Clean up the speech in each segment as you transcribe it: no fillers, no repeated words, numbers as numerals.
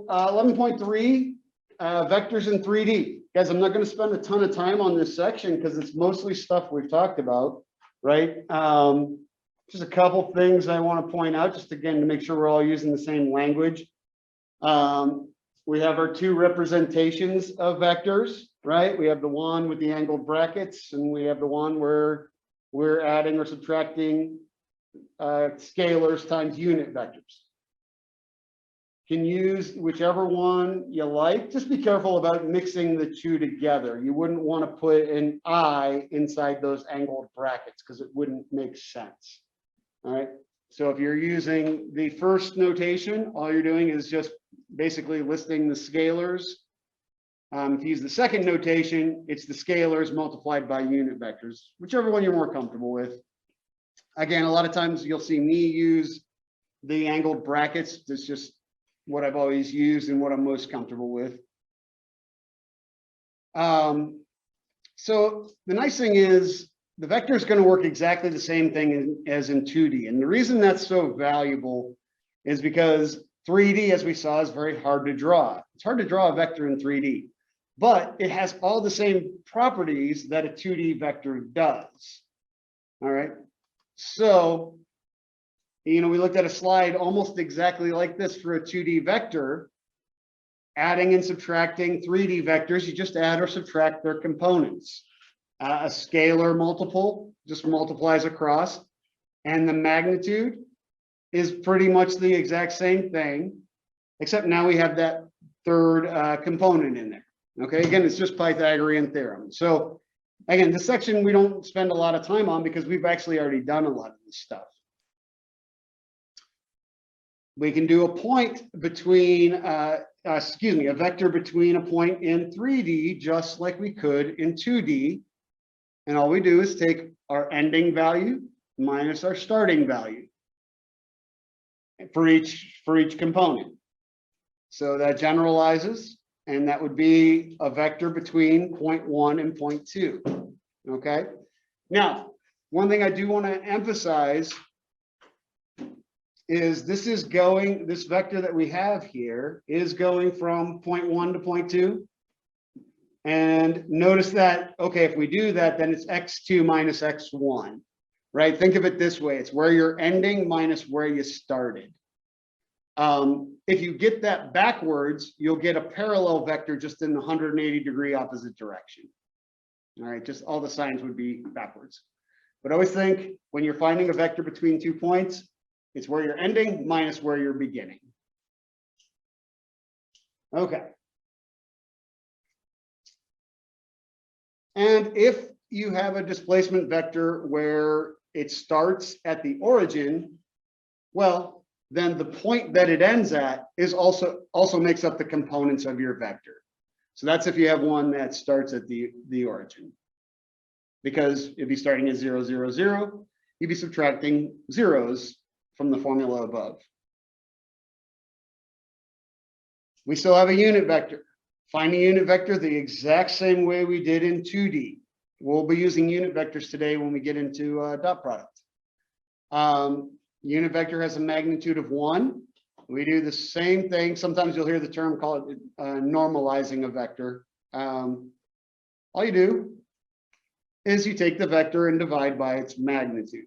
11.3, vectors in 3D. Guys, I'm not going to spend a ton of time on this section because it's mostly stuff we've talked about, right? Just a couple things I want to point out, just again, to make sure we're all using the same language. We have our two representations of vectors, right? We have the one with the angled brackets, and we have the one where we're adding or subtracting scalars times unit vectors. Can use whichever one you like. Just be careful about mixing the two together. You wouldn't want to put an I inside those angled brackets because it wouldn't make sense. All right. So if you're using the first notation, all you're doing is just basically listing the scalars. If you use the second notation, it's the scalars multiplied by unit vectors, whichever one you're more comfortable with. Again, a lot of times you'll see me use the angled brackets. That's just what I've always used and what I'm most comfortable with. So the nice thing is the vector is going to work exactly the same thing as in 2D. And the reason that's so valuable is because 3D, as we saw, is very hard to draw. It's hard to draw a vector in 3D, but it has all the same properties that a 2D vector does. All right. So, you know, we looked at a slide almost exactly like this for a 2D vector. Adding and subtracting 3D vectors, you just add or subtract their components. A scalar multiple just multiplies across, and the magnitude is pretty much the exact same thing, except now we have that third component in there. Okay, again, it's just Pythagorean theorem. So again, this section we don't spend a lot of time on because we've actually already done a lot of this stuff. We can do a point between, a vector between a point in 3D, just like we could in 2D. And all we do is take our ending value minus our starting value for each component. So that generalizes, and that would be a vector between 0.1 and 0.2. Okay. Now, one thing I do want to emphasize is this vector that we have here is going from 0.1 to 0.2. And notice that, okay, if we do that, then it's x2 minus x1, right? Think of it this way. It's where you're ending minus where you started. If you get that backwards, you'll get a parallel vector just in the 180-degree opposite direction. All right, just all the signs would be backwards. But always think when you're finding a vector between 2 points, it's where you're ending minus where you're beginning. Okay. And if you have a displacement vector where it starts at the origin, well, then the point that it ends at is also makes up the components of your vector. So that's if you have one that starts at the origin. Because if you're starting at 0, 0, 0, you'd be subtracting zeros from the formula above. We still have a unit vector. Find a unit vector the exact same way we did in 2D. We'll be using unit vectors today when we get into dot product. Unit vector has a magnitude of 1. We do the same thing. Sometimes you'll hear the term called normalizing a vector. All you do is you take the vector and divide by its magnitude.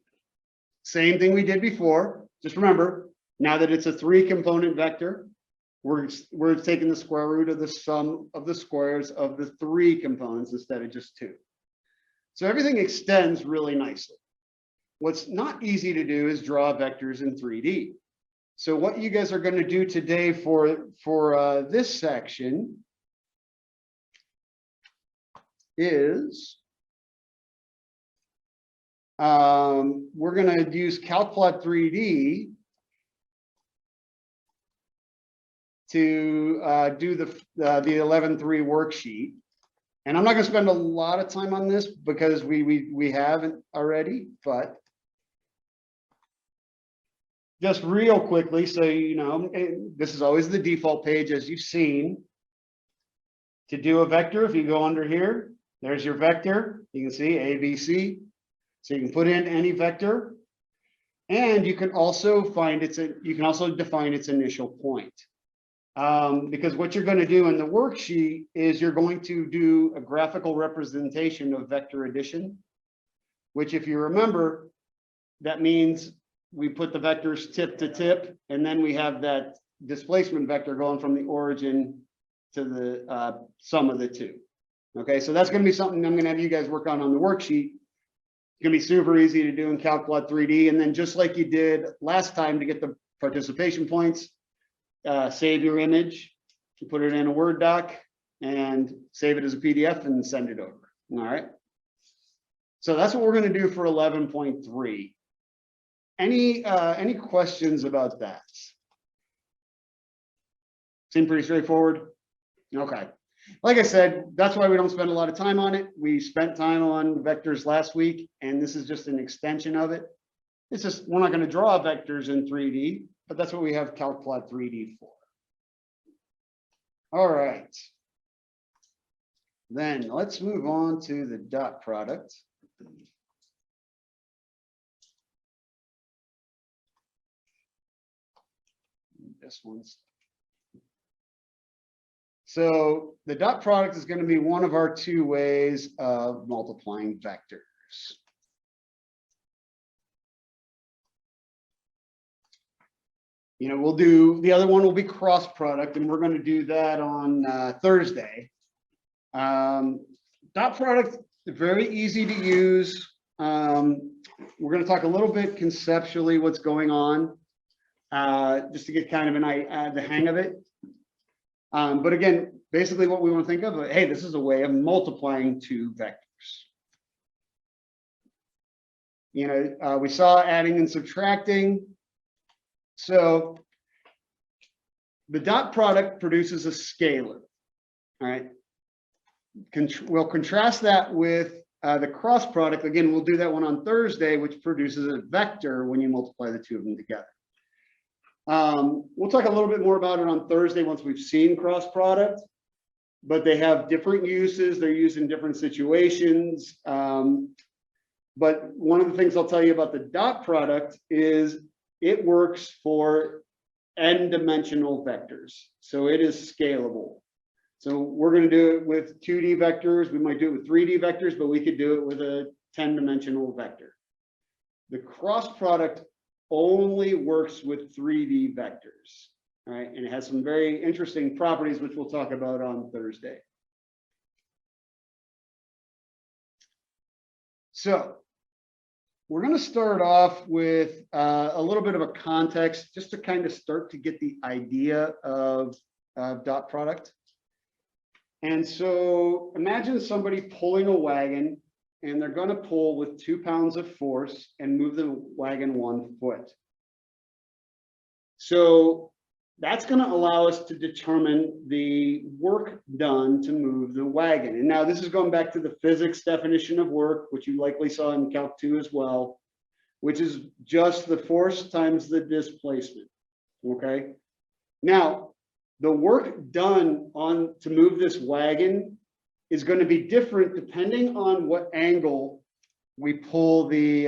Same thing we did before. Just remember, now that it's a 3-component vector, we're taking the square root of the sum of the squares of the 3 components instead of just 2. So everything extends really nicely. What's not easy to do is draw vectors in 3D. So what you guys are going to do today for this section is we're going to use CalcPlot 3D to do the 11.3 worksheet. And I'm not going to spend a lot of time on this because we haven't already, but just real quickly, so you know, this is always the default page as you've seen. To do a vector, if you go under here, there's your vector. You can see A, B, C. So you can put in any vector, and you can also define its initial point. Because what you're going to do in the worksheet is you're going to do a graphical representation of vector addition, which if you remember, that means we put the vectors tip to tip, and then we have that displacement vector going from the origin to the sum of the two. Okay, so that's going to be something I'm going to have you guys work on the worksheet. It's going to be super easy to do in Calculate 3D. And then just like you did last time to get the participation points, save your image, you put it in a Word doc and save it as a PDF and send it over. All right. So that's what we're going to do for 11.3. Any questions about that? Seem pretty straightforward. Okay. Like I said, that's why we don't spend a lot of time on it. We spent time on vectors last week, and this is just an extension of it. It's just, we're not going to draw vectors in 3D, but that's what we have Calculate 3D for. All right. Then let's move on to the dot product. This one's. So the dot product is going to be one of our two ways of multiplying vectors. You know, we'll do, the other one will be cross product, and we're going to do that on Thursday. Dot product, very easy to use. We're going to talk a little bit conceptually what's going on, just to get kind of the hang of it. But again, basically what we want to think of, hey, this is a way of multiplying two vectors. You know, we saw adding and subtracting. So the dot product produces a scalar. All right. We'll contrast that with the cross product. Again, we'll do that one on Thursday, which produces a vector when you multiply the two of them together. We'll talk a little bit more about it on Thursday once we've seen cross product, but they have different uses. They're used in different situations. But one of the things I'll tell you about the dot product is it works for n-dimensional vectors. So it is scalable. So we're going to do it with 2D vectors. We might do it with 3D vectors, but we could do it with a 10-dimensional vector. The cross product only works with 3D vectors, all right? And it has some very interesting properties, which we'll talk about on Thursday. So we're going to start off with a little bit of a context, just to kind of start to get the idea of dot product. And so imagine somebody pulling a wagon, and they're going to pull with 2 pounds of force and move the wagon 1 foot. So that's going to allow us to determine the work done to move the wagon. And now this is going back to the physics definition of work, which you likely saw in Calc 2 as well, which is just the force times the displacement. Okay. Now, the work done to move this wagon is going to be different depending on what angle we pull the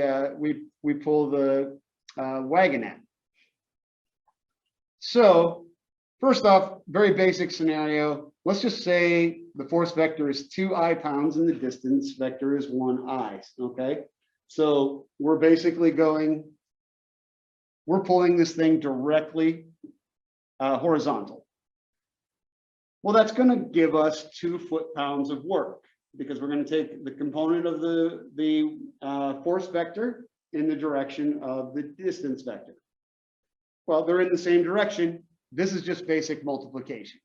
wagon at. So first off, very basic scenario. Let's just say the force vector is 2 I-pounds and the distance vector is 1 I. Okay, so we're basically we're pulling this thing directly horizontal. Well, that's going to give us 2 foot-pounds of work, because we're going to take the component of the force vector in the direction of the distance vector. Well, they're in the same direction. This is just basic multiplication.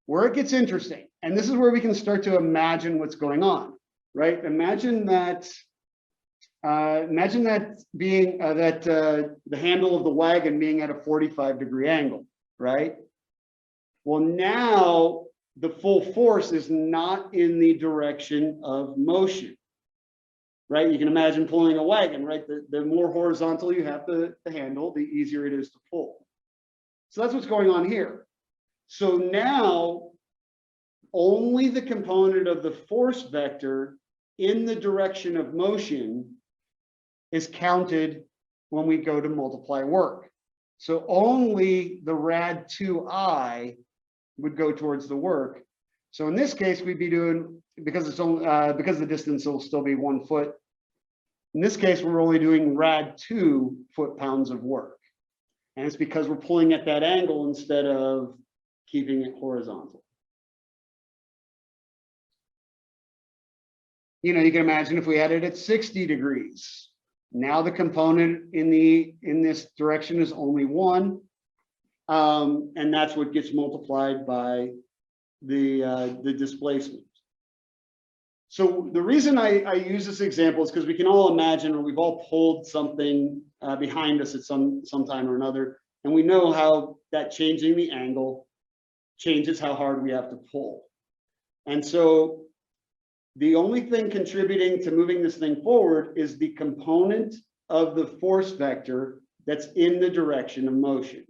Where it gets interesting, and this is where we can start to imagine what's going on, right? Imagine that being the handle of the wagon being at a 45-degree angle, right? Well, now the full force is not in the direction of motion, right? You can imagine pulling a wagon, right? The more horizontal you have the handle, the easier it is to pull. So that's what's going on here. So now only the component of the force vector in the direction of motion is counted when we go to multiply work. So only the rad 2I would go towards the work. So in this case, we'd be doing, because it's only because the distance will still be 1 foot. In this case, we're only doing rad 2 foot-pounds of work. And it's because we're pulling at that angle instead of keeping it horizontal. You know, you can imagine if we had it at 60 degrees. Now the component in this direction is only 1. And that's what gets multiplied by the displacement. So the reason I use this example is because we can all imagine, or we've all pulled something behind us at some time or another, and we know how that changing the angle changes how hard we have to pull. And so the only thing contributing to moving this thing forward is the component of the force vector that's in the direction of motion.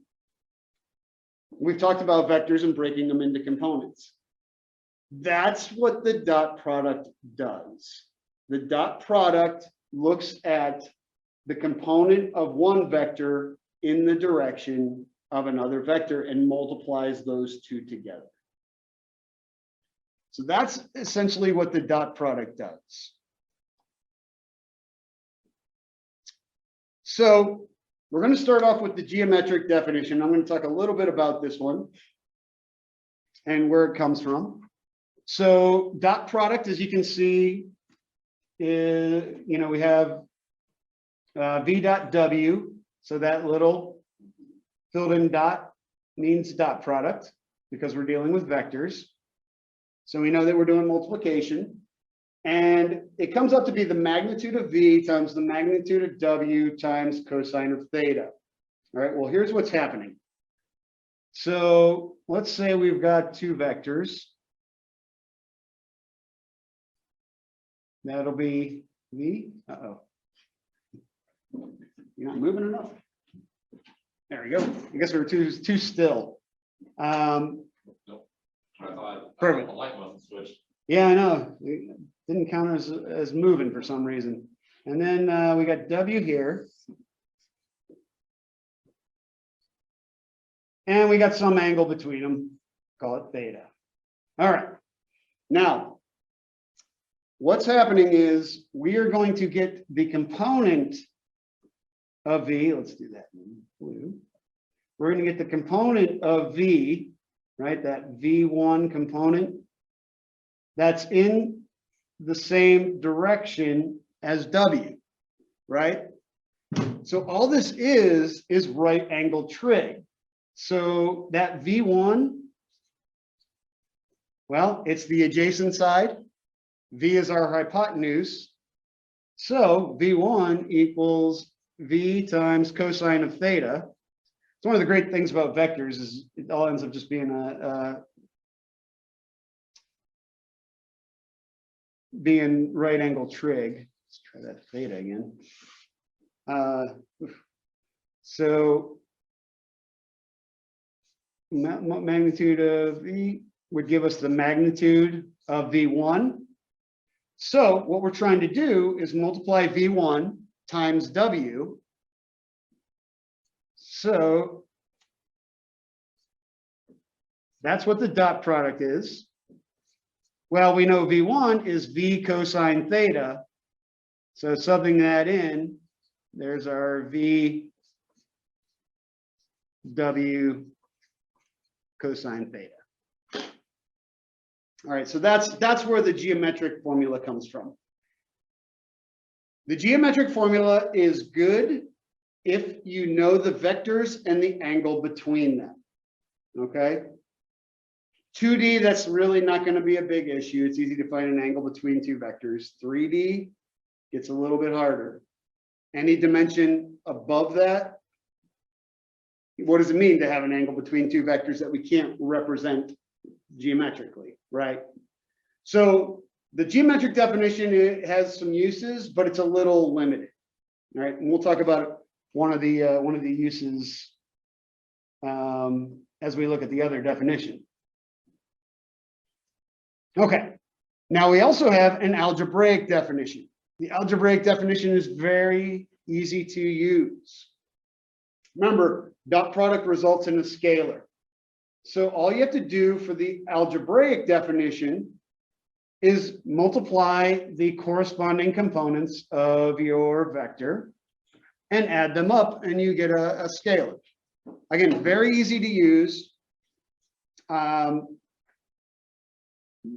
We've talked about vectors and breaking them into components. That's what the dot product does. The dot product looks at the component of one vector in the direction of another vector and multiplies those two together. So that's essentially what the dot product does. So we're going to start off with the geometric definition. I'm going to talk a little bit about this one and where it comes from. So dot product, as you can see, is, you know, we have v dot w. So that little filled in dot means dot product because we're dealing with vectors. So we know that we're doing multiplication, and it comes up to be the magnitude of v times the magnitude of w times cosine of theta. All right, well, here's what's happening. So let's say we've got two vectors. That'll be v. Uh-oh. You're not moving enough. There we go. I guess we were too still. Perfect. The light wasn't switched. Yeah, I know. It didn't count as moving for some reason. And then we got W here. And we got some angle between them. Call it theta. All right. Now, what's happening is we are going to get the component of V. Let's do that in blue. We're going to get the component of V, right? That V1 component that's in the same direction as W, right? So all this is right angle trig. So that V1, well, it's the adjacent side. V is our hypotenuse. So V1 equals V times cosine of theta. It's one of the great things about vectors is it all ends up just being being right angle trig. Let's try that theta again. So magnitude of V would give us the magnitude of V1. So what we're trying to do is multiply V1 times W. So that's what the dot product is. Well, we know V1 is V cosine theta. So subbing that in, there's our V W cosine theta. All right, so that's where the geometric formula comes from. The geometric formula is good if you know the vectors and the angle between them. Okay. 2D, that's really not going to be a big issue. It's easy to find an angle between two vectors. 3D gets a little bit harder. Any dimension above that, what does it mean to have an angle between two vectors that we can't represent geometrically, right? So the geometric definition, it has some uses, but it's a little limited, right? And we'll talk about one of the uses as we look at the other definition. Okay, now we also have an algebraic definition. The algebraic definition is very easy to use. Remember, dot product results in a scalar. So all you have to do for the algebraic definition is multiply the corresponding components of your vector and add them up, and you get a scalar. Again, very easy to use.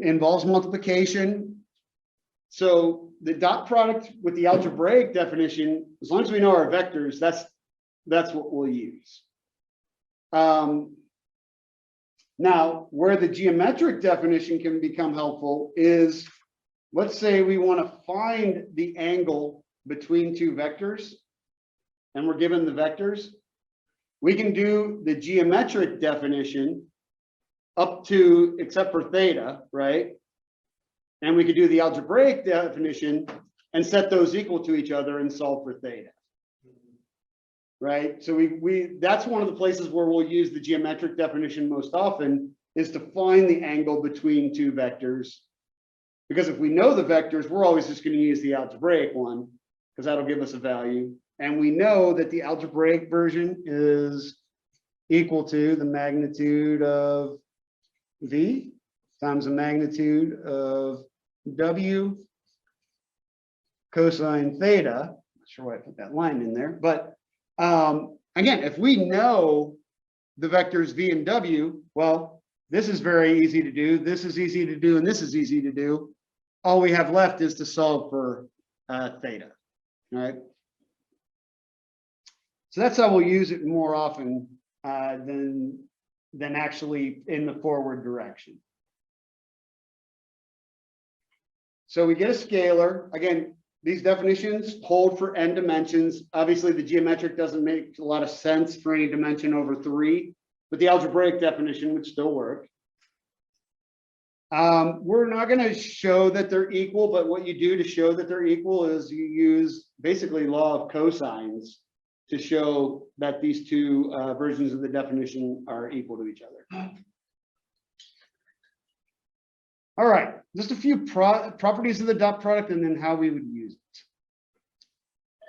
Involves multiplication. So the dot product with the algebraic definition, as long as we know our vectors, that's what we'll use. Now, where the geometric definition can become helpful is, let's say we want to find the angle between two vectors, and we're given the vectors. We can do the geometric definition up to, except for theta, right? And we could do the algebraic definition and set those equal to each other and solve for theta. Right? So that's one of the places where we'll use the geometric definition most often, is to find the angle between two vectors. Because if we know the vectors, we're always just going to use the algebraic one, because that'll give us a value. And we know that the algebraic version is equal to the magnitude of V times the magnitude of W cosine theta. Not sure why I put that line in there, but again, if we know the vectors V and W, well, this is very easy to do. This is easy to do, and this is easy to do. All we have left is to solve for theta. All right. So that's how we'll use it more often than actually in the forward direction. So we get a scalar. Again, these definitions hold for n dimensions. Obviously, the geometric doesn't make a lot of sense for any dimension over 3, but the algebraic definition would still work. We're not going to show that they're equal, but what you do to show that they're equal is you use basically law of cosines to show that these two versions of the definition are equal to each other. All right, just a few properties of the dot product and then how we would use it.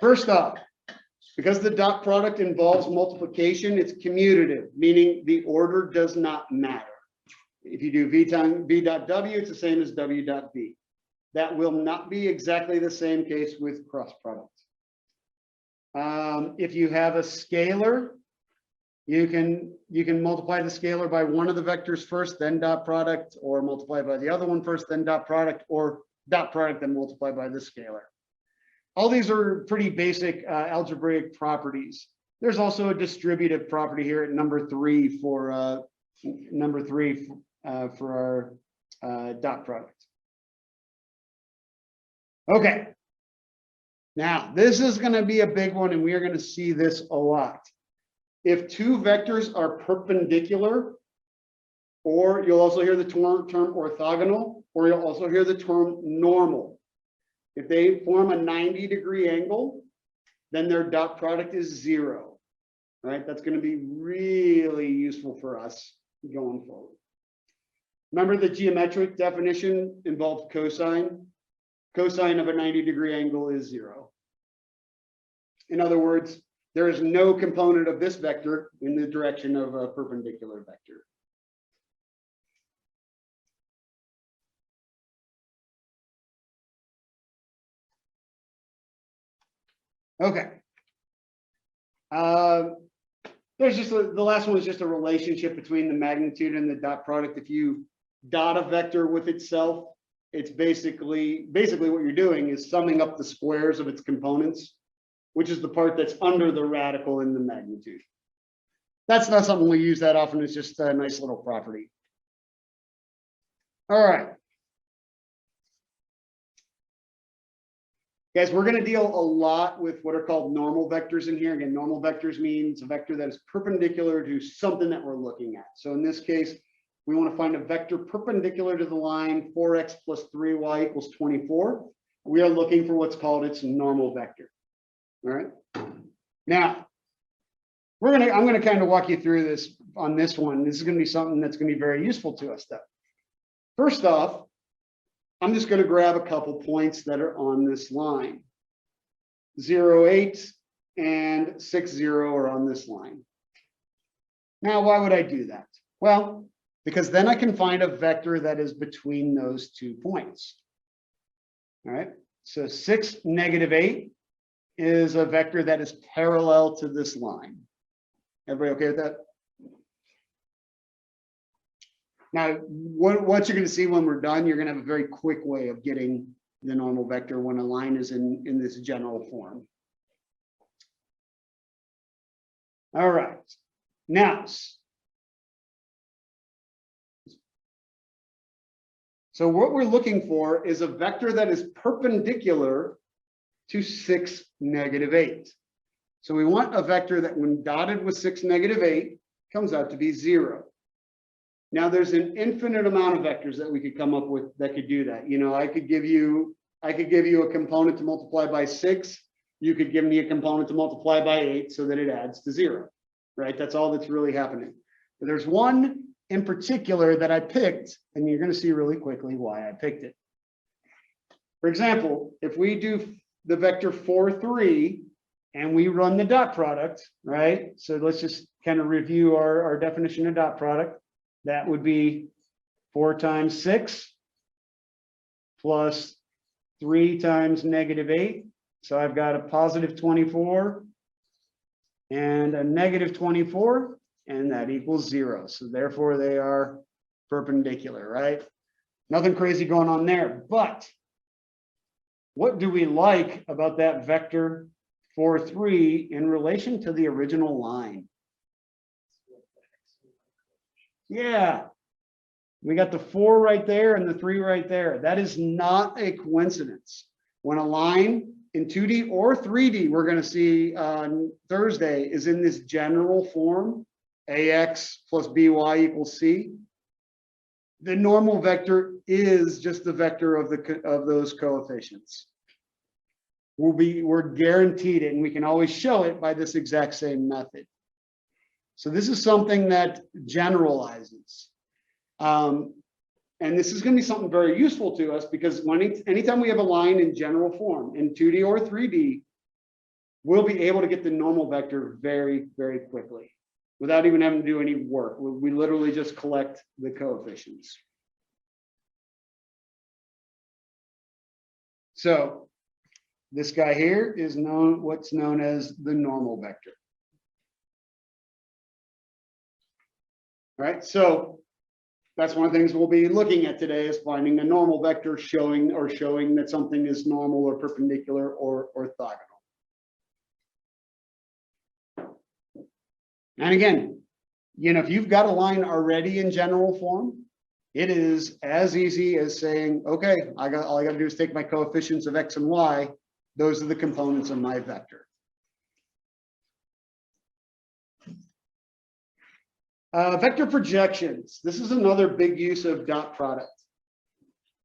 First off, because the dot product involves multiplication, it's commutative, meaning the order does not matter. If you do v times v dot w, it's the same as w dot v. That will not be exactly the same case with cross product. If you have a scalar, you can multiply the scalar by one of the vectors first, then dot product, or multiply by the other one first, then dot product, or dot product, then multiply by the scalar. All these are pretty basic algebraic properties. There's also a distributive property here at number 3 for our dot product. Okay. Now, this is going to be a big one, and we are going to see this a lot. If two vectors are perpendicular, or you'll also hear the term orthogonal, or you'll also hear the term normal. If they form a 90-degree angle, then their dot product is 0. Right? That's going to be really useful for us going forward. Remember, the geometric definition involved cosine. Cosine of a 90-degree angle is 0. In other words, there is no component of this vector in the direction of a perpendicular vector. Okay. There's just the last one is just a relationship between the magnitude and the dot product. If you dot a vector with itself, it's basically what you're doing is summing up the squares of its components, which is the part that's under the radical in the magnitude. That's not something we use that often. It's just a nice little property. All right. Guys, we're going to deal a lot with what are called normal vectors in here. Again, normal vectors means a vector that is perpendicular to something that we're looking at. So in this case, we want to find a vector perpendicular to the line 4x plus 3y equals 24. We are looking for what's called its normal vector. All right. Now, I'm going to kind of walk you through this on this one. This is going to be something that's going to be very useful to us, though. First off, I'm just going to grab a couple points that are on this line. 0, 8 and 6, 0 are on this line. Now, why would I do that? Well, because then I can find a vector that is between those 2 points. All right, so 6, -8 is a vector that is parallel to this line. Everybody okay with that? Now, what you're going to see when we're done, you're going to have a very quick way of getting the normal vector when a line is in this general form. All right, now, so what we're looking for is a vector that is perpendicular to 6, -8. So we want a vector that when dotted with 6, -8 comes out to be 0. Now there's an infinite amount of vectors that we could come up with that could do that. You know, I could give you a component to multiply by 6. You could give me a component to multiply by 8 so that it adds to 0, right? That's all that's really happening. But there's one in particular that I picked, and you're going to see really quickly why I picked it. For example, if we do the vector 4, 3, and we run the dot product, right? So let's just kind of review our definition of dot product. That would be 4 times 6 plus 3 times -8. So I've got a positive 24 and a negative 24, and that equals 0. So therefore they are perpendicular, right? Nothing crazy going on there. But what do we like about that vector 4, 3 in relation to the original line? Yeah, we got the 4 right there and the 3 right there. That is not a coincidence. When a line in 2D or 3D, we're going to see on Thursday, is in this general form, AX plus BY equals C. The normal vector is just the vector of those coefficients. We're guaranteed it, and we can always show it by this exact same method. So this is something that generalizes. And this is going to be something very useful to us because anytime we have a line in general form in 2D or 3D, we'll be able to get the normal vector very, very quickly without even having to do any work. We literally just collect the coefficients. So this guy here is what's known as the normal vector. All right, so that's one of the things we'll be looking at today is finding the normal vector showing that something is normal or perpendicular or orthogonal. And again, you know, if you've got a line already in general form, it is as easy as saying, okay, all I got to do is take my coefficients of X and Y. Those are the components of my vector. Vector projections. This is another big use of dot product.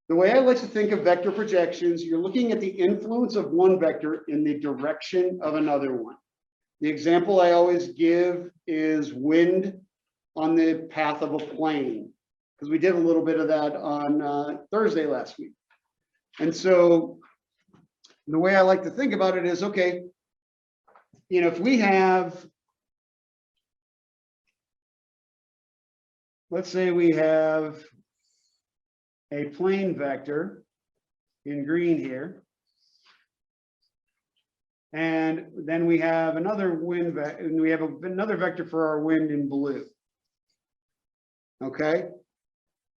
The way I like to think of vector projections, you're looking at the influence of one vector in the direction of another one. The example I always give is wind on the path of a plane, because we did a little bit of that on Thursday last week. And so the way I like to think about it is, okay, you know, if we have, let's say we have a plane vector in green here, and then we have another wind vector, and we have another vector for our wind in blue. Okay,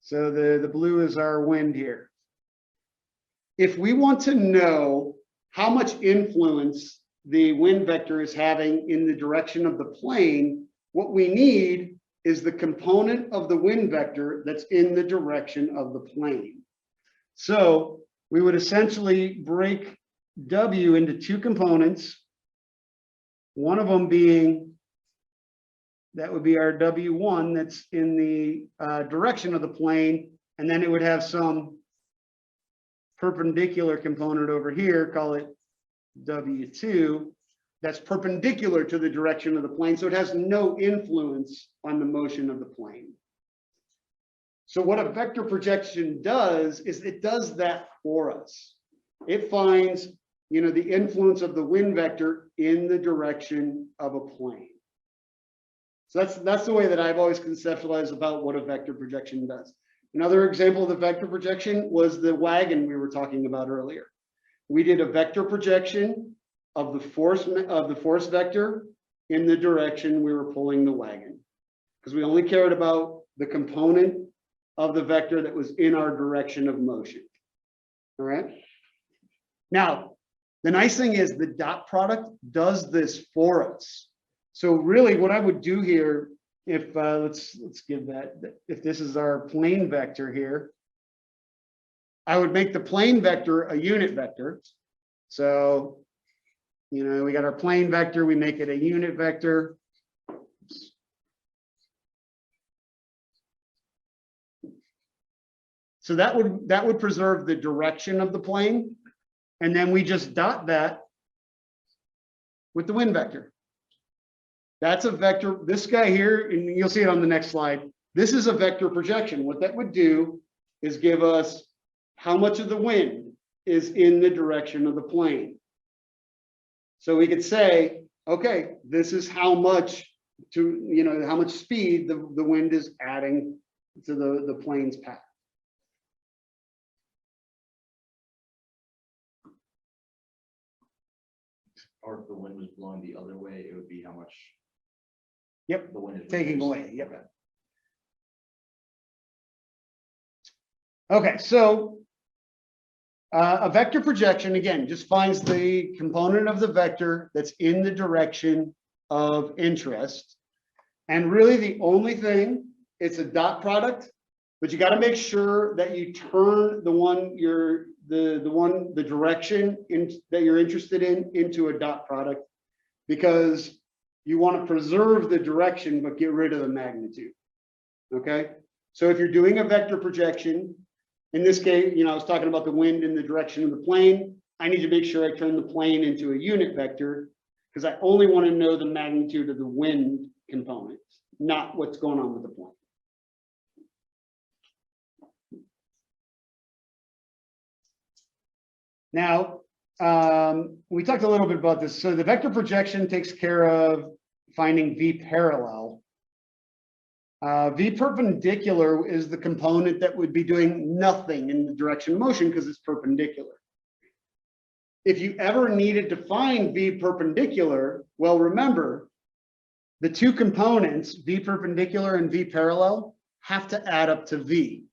so the blue is our wind here. If we want to know how much influence the wind vector is having in the direction of the plane, what we need is the component of the wind vector that's in the direction of the plane. So we would essentially break W into two components, one of them being, that would be our W1 that's in the direction of the plane, and then it would have some perpendicular component over here, call it W2, that's perpendicular to the direction of the plane, so it has no influence on the motion of the plane. So what a vector projection does is it does that for us. It finds the influence of the wind vector in the direction of a plane. So that's the way that I've always conceptualized about what a vector projection does. Another example of the vector projection was the wagon we were talking about earlier. We did a vector projection of the force vector in the direction we were pulling the wagon, because we only cared about the component of the vector that was in our direction of motion. All right. Now, the nice thing is the dot product does this for us. So really what I would do here, if let's give that, if this is our plane vector here, I would make the plane vector a unit vector. So, we got our plane vector, we make it a unit vector. So that would preserve the direction of the plane. And then we just dot that with the wind vector. That's a vector. This guy here, and you'll see it on the next slide. This is a vector projection. What that would do is give us how much of the wind is in the direction of the plane. So we could say, okay, this is how much how much speed the wind is adding to the plane's path. Or if the wind was blowing the other way, it would be how much. Yep, the wind is taking reduced. away. Yep. Okay, so a vector projection, again, just finds the component of the vector that's in the direction of interest. And really the only thing, it's a dot product, but you got to make sure that you turn the direction that you're interested in into a dot product, because you want to preserve the direction but get rid of the magnitude. Okay, so if you're doing a vector projection, in this case, I was talking about the wind in the direction of the plane. I need to make sure I turn the plane into a unit vector, because I only want to know the magnitude of the wind component, not what's going on with the plane. Now, we talked a little bit about this. So the vector projection takes care of finding V parallel. V perpendicular is the component that would be doing nothing in the direction of motion because it's perpendicular. If you ever needed to find V perpendicular, well, remember, the two components, V perpendicular and V parallel, have to add up to V.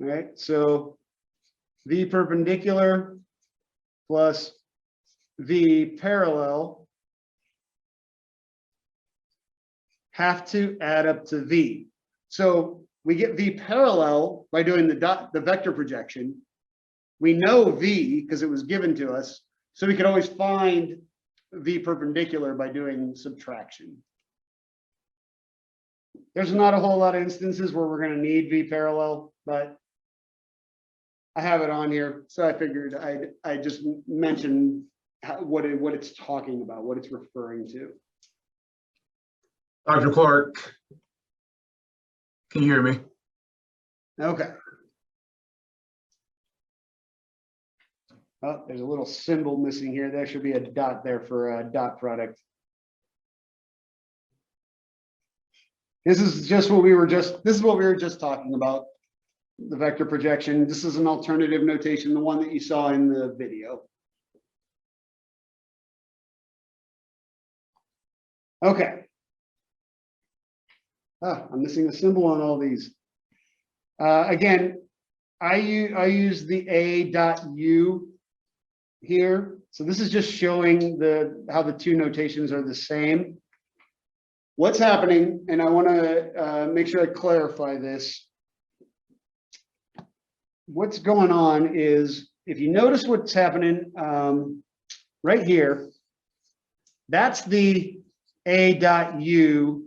All right, so V perpendicular plus V parallel have to add up to V. So we get V parallel by doing the vector projection. We know V because it was given to us, so we could always find V perpendicular by doing subtraction. There's not a whole lot of instances where we're going to need V parallel, but I have it on here, so I figured I just mention what it's talking about, what it's referring to. Dr. Clark, can you hear me? Okay. Oh, there's a little symbol missing here. There should be a dot there for a dot product. This is what we were just talking about. The vector projection. This is an alternative notation, the one that you saw in the video. Okay. I'm missing a symbol on all these. Again, I use the A.U here. So this is just showing how the two notations are the same. What's happening, and I want to make sure I clarify this. What's going on is, if you notice what's happening right here, that's the A.U.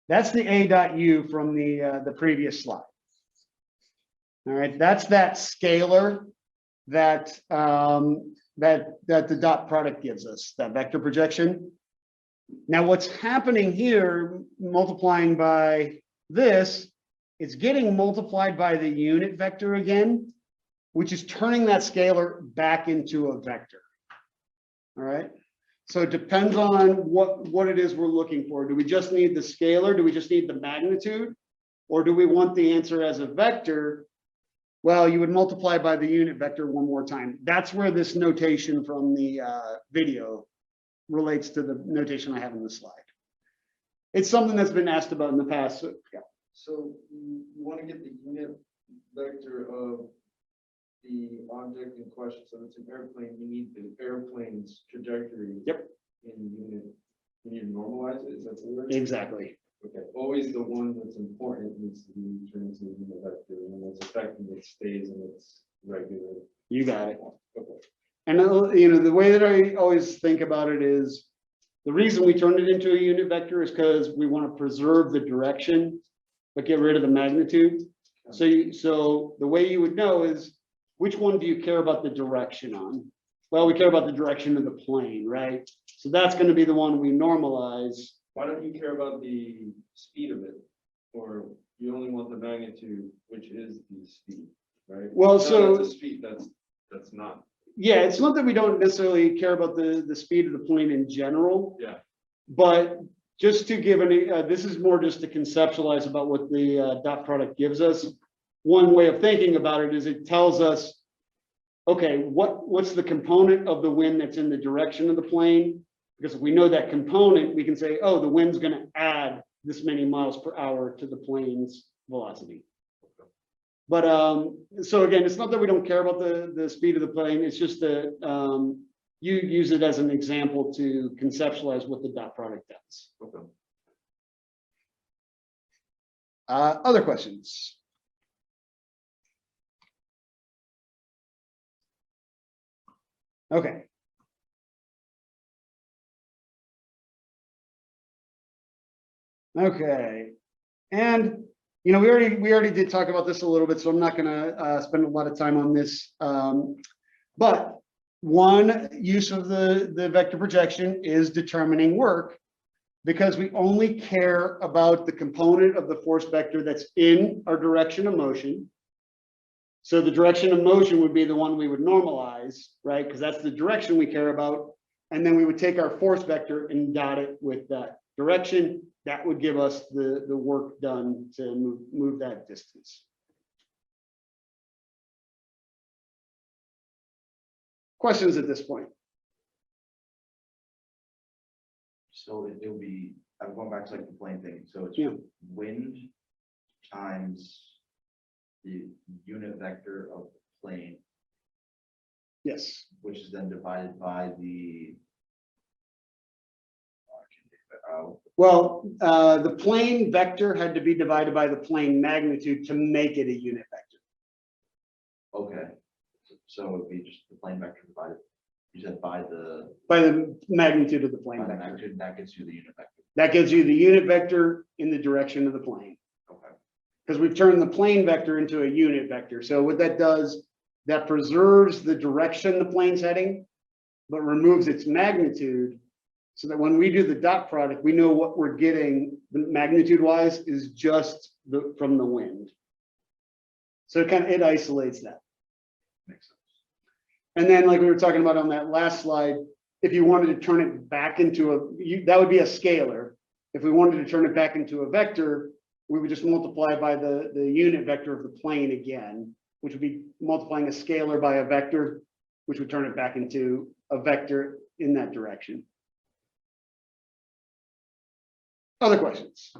That's the A.U from the previous slide. All right, that's that scalar that the dot product gives us, that vector projection. Now, what's happening here, multiplying by this, it's getting multiplied by the unit vector again, which is turning that scalar back into a vector. All right. So it depends on what it is we're looking for. Do we just need the scalar? Do we just need the magnitude? Or do we want the answer as a vector? Well, you would multiply by the unit vector one more time. That's where this notation from the video relates to the notation I have in the slide. It's something that's been asked about in the past. So, yeah. So you want to get the unit vector of the object in question. So it's an airplane. You need the airplane's trajectory. Yep. In unit. You need to normalize it. Is that the word? Exactly. Okay. Always the one that's important needs to be turned into the unit vector, and it's effective. It stays in its regular. You got it. Okay. And the way that I always think about it is the reason we turn it into a unit vector is because we want to preserve the direction, but get rid of the magnitude. So the way you would know is which one do you care about the direction on? Well, we care about the direction of the plane, right? So that's going to be the one we normalize. Why don't you care about the speed of it, or you only want the magnitude, which is the speed, right? Well, No, so that's a speed. That's not. yeah, it's not that we don't necessarily care about the speed of the plane in general. Yeah. But just to give any, this is more just to conceptualize about what the dot product gives us. One way of thinking about it is it tells us, okay, what's the component of the wind that's in the direction of the plane? Because if we know that component, we can say, oh, the wind's going to add this many miles per hour to the plane's velocity. But so again, it's not that we don't care about the speed of the plane. It's just that you use it as an example to conceptualize what the dot product does. Okay. Other questions? Okay. Okay. And we already did talk about this a little bit, so I'm not going to spend a lot of time on this. But one use of the vector projection is determining work, because we only care about the component of the force vector that's in our direction of motion. So the direction of motion would be the one we would normalize, right? Because that's the direction we care about. And then we would take our force vector and dot it with that direction. That would give us the work done to move that distance. Questions at this point? So it'll be, I'm going back to like the plane thing. So it's Yeah. wind times the unit vector of the plane, Yes. which is then divided by the Well, the plane vector had to be divided by the plane magnitude to make it a unit vector. okay. So it would be just the plane vector divided, you said by the Magnitude of the plane vector. magnitude, and that gets you the unit vector. That gives you the unit vector in the direction of the plane. Okay. Because we've turned the plane vector into a unit vector. So what that does, that preserves the direction the plane's heading, but removes its magnitude, so that when we do the dot product, we know what we're getting, the magnitude wise, is just from the wind. So it isolates that. Makes sense. And then, like we were talking about on that last slide, if you wanted to turn it back into that would be a scalar. If we wanted to turn it back into a vector, we would just multiply by the unit vector of the plane again, which would be multiplying a scalar by a vector, which would turn it back into a vector in that direction. Other questions?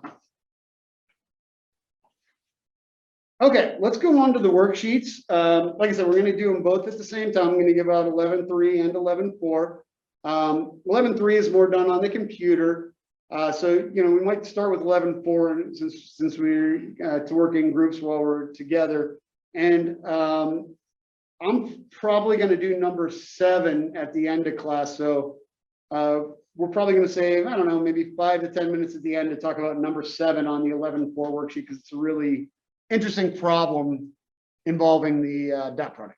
Okay, let's go on to the worksheets. Like I said, we're going to do them both at the same time. I'm going to give out 11.3 and 11.4. 11.3 is more done on the computer. So, we might start with 11.4 since we're to work in groups while we're together. And I'm probably going to do number 7 at the end of class. So we're probably going to save, I don't know, maybe 5 to 10 minutes at the end to talk about number 7 on the 11.4 worksheet, because it's a really interesting problem involving the dot product.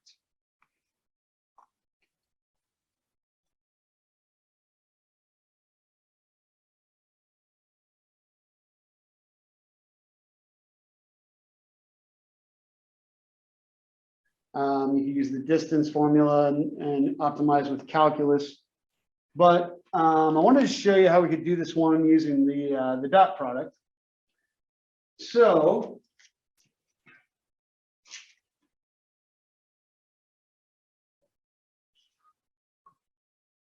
You can use the distance formula and optimize with calculus. But I wanted to show you how we could do this one using the dot product. So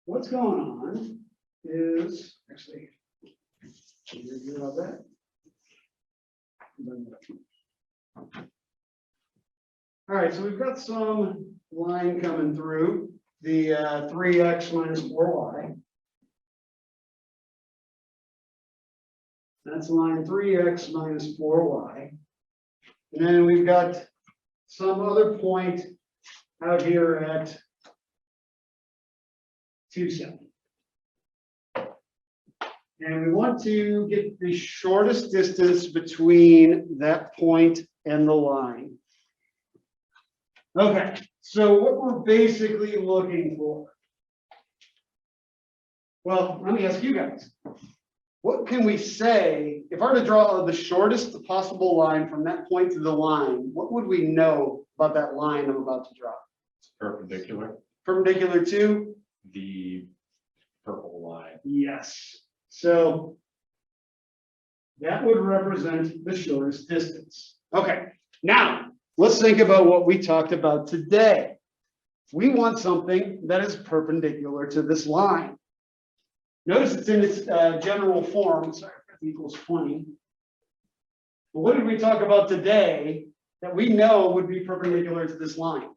what's going on is actually, about that. All right, so we've got some line coming through the 3x minus 4y. That's line 3x minus 4y. And then we've got some other point out here at 2, 7. And we want to get the shortest distance between that point and the line. Okay, so what we're basically looking for. Well, let me ask you guys. What can we say, if I were to draw the shortest possible line from that point to the line, what would we know about that line I'm about to draw? It's perpendicular, Perpendicular to? the purple line. Yes. So that would represent the shortest distance. Okay, now let's think about what we talked about today. We want something that is perpendicular to this line. Notice it's in its general form. Sorry, f equals 20. But what did we talk about today that we know would be perpendicular to this line?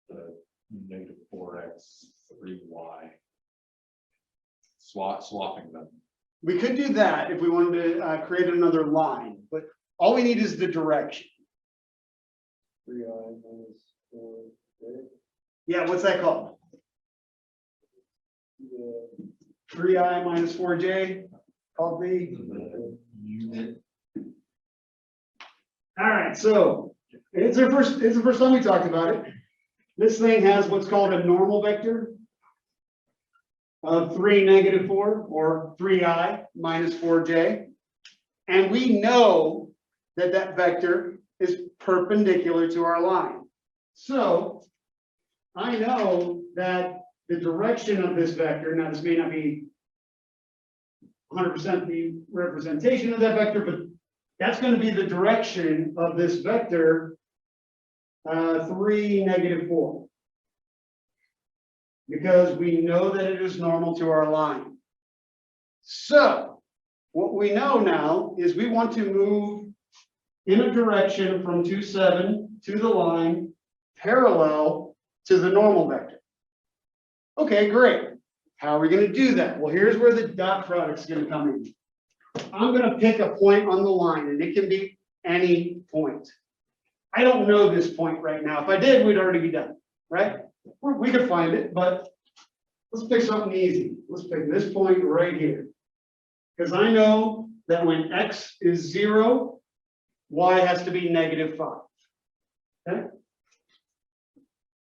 The negative 4x, 3y. Swapping them. We could do that if we wanted to create another line, but all we need is the direction. 3i minus 4j. Yeah, what's that called? 3i minus 4j, called the. Unit. All right, so it's the first time we talked about it. This thing has what's called a normal vector of 3, negative 4, or 3i minus 4j. And we know that that vector is perpendicular to our line. So I know that the direction of this vector, now this may not be 100% the representation of that vector, but that's going to be the direction of this vector 3, negative 4. Because we know that it is normal to our line. So what we know now is we want to move in a direction from 2, 7 to the line parallel to the normal vector. Okay, great. How are we going to do that? Well, here's where the dot product is going to come in. I'm going to pick a point on the line, and it can be any point. I don't know this point right now. If I did, we'd already be done, right? We could find it, but let's pick something easy. Let's pick this point right here. Because I know that when x is 0, y has to be negative 5. Okay?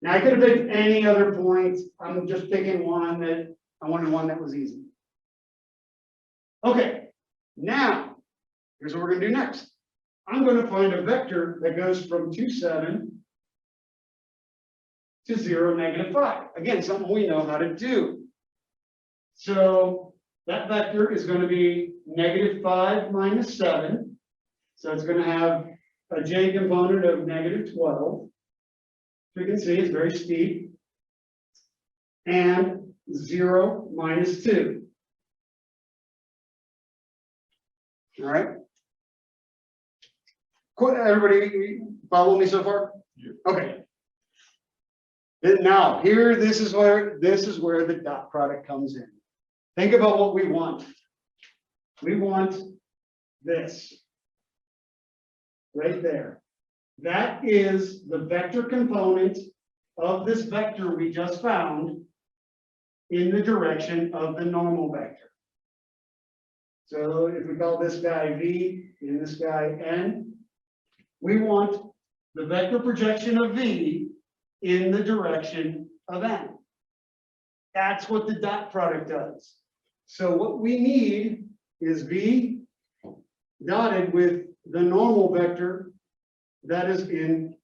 Now I could have picked any other point. I'm just picking one that I wanted one that was easy. Okay, now here's what we're going to do next. I'm going to find a vector that goes from 2, 7 to 0, negative 5. Again, something we know how to do. So that vector is going to be negative 5 minus 7. So it's going to have a j component of negative 12. You can see it's very steep. And 0 minus 2. All right. Cool. Everybody follow me so far? Okay. Now here, this is where the dot product comes in. Think about what we want. We want this right there. That is the vector component of this vector we just found in the direction of the normal vector. So if we call this guy V and this guy N, we want the vector projection of V in the direction of N. That's what the dot product does. So what we need is V dotted with the normal vector that is in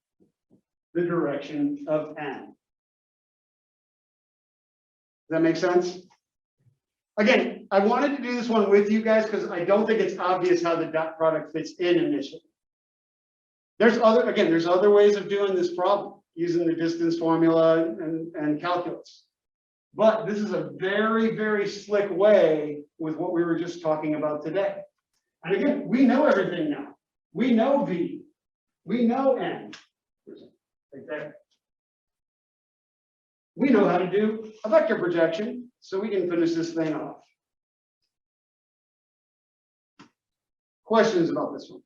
the direction of n. Does that make sense? Again, I wanted to do this one with you guys because I don't think it's obvious how the dot product fits in initially. There's other ways of doing this problem using the distance formula and calculus. But this is a very, very slick way with what we were just talking about today. And again, we know everything now. We know V, we know N, like that. We know how to do a vector projection, so we can finish this thing off. Questions about this one?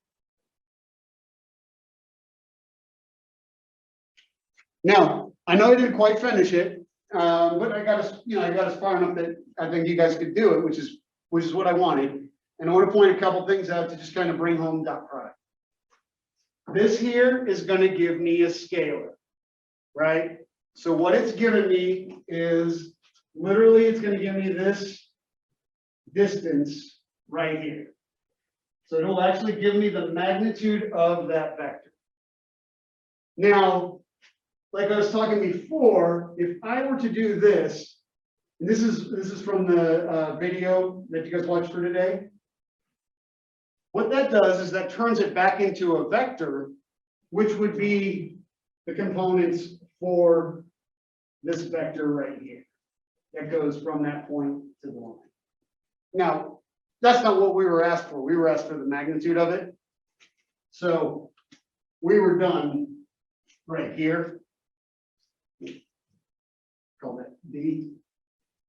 Now, I know I didn't quite finish it, but I got us far enough that I think you guys could do it, which is what I wanted. And I want to point a couple things out to just kind of bring home dot product. This here is going to give me a scalar, right? So what it's giving me is literally it's going to give me this distance right here. So it'll actually give me the magnitude of that vector. Now, like I was talking before, if I were to do this, and this is from the video that you guys watched for today. What that does is that turns it back into a vector, which would be the components for this vector right here. That goes from that point to the line. Now, that's not what we were asked for. We were asked for the magnitude of it. So we were done right here. Call that B.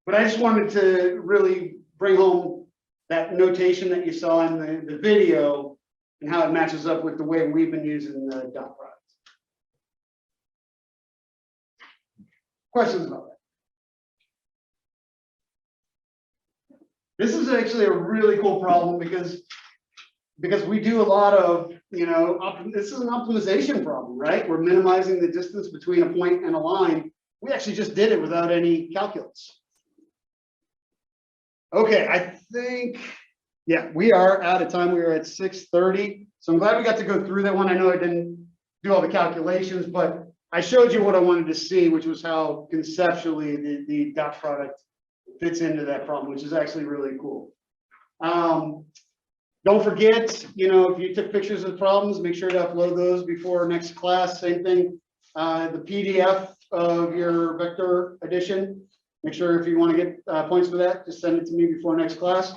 But I just wanted to really bring home that notation that you saw in the video and how it matches up with the way we've been using the dot product. Questions about that? This is actually a really cool problem because we do a lot of, this is an optimization problem, right? We're minimizing the distance between a point and a line. We actually just did it without any calculus. Okay, I think, yeah, we are out of time. We are at 6:30. So I'm glad we got to go through that one. I know I didn't do all the calculations, but I showed you what I wanted to see, which was how conceptually the dot product fits into that problem, which is actually really cool. Don't forget, if you took pictures of the problems, make sure to upload those before next class. Same thing, the PDF of your vector addition. Make sure if you want to get points for that, just send it to me before next class.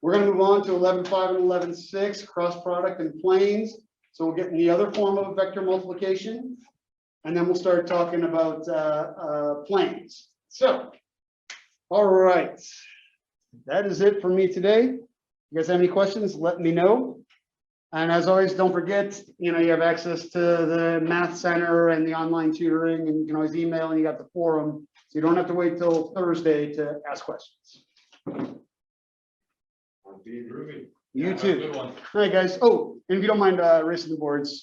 We're going to move on to 11.5 and 11.6, cross product and planes. So we'll get in the other form of vector multiplication. And then we'll start talking about planes. So, all right. That is it for me today. You guys have any questions, let me know. And as always, don't forget, you have access to the Math Center and the online tutoring, and you can always email, and you got the forum. So you don't have to wait till Thursday to ask questions. Be groovy. You Have a too. good one. All right, guys. Oh, and if you don't mind erasing the boards.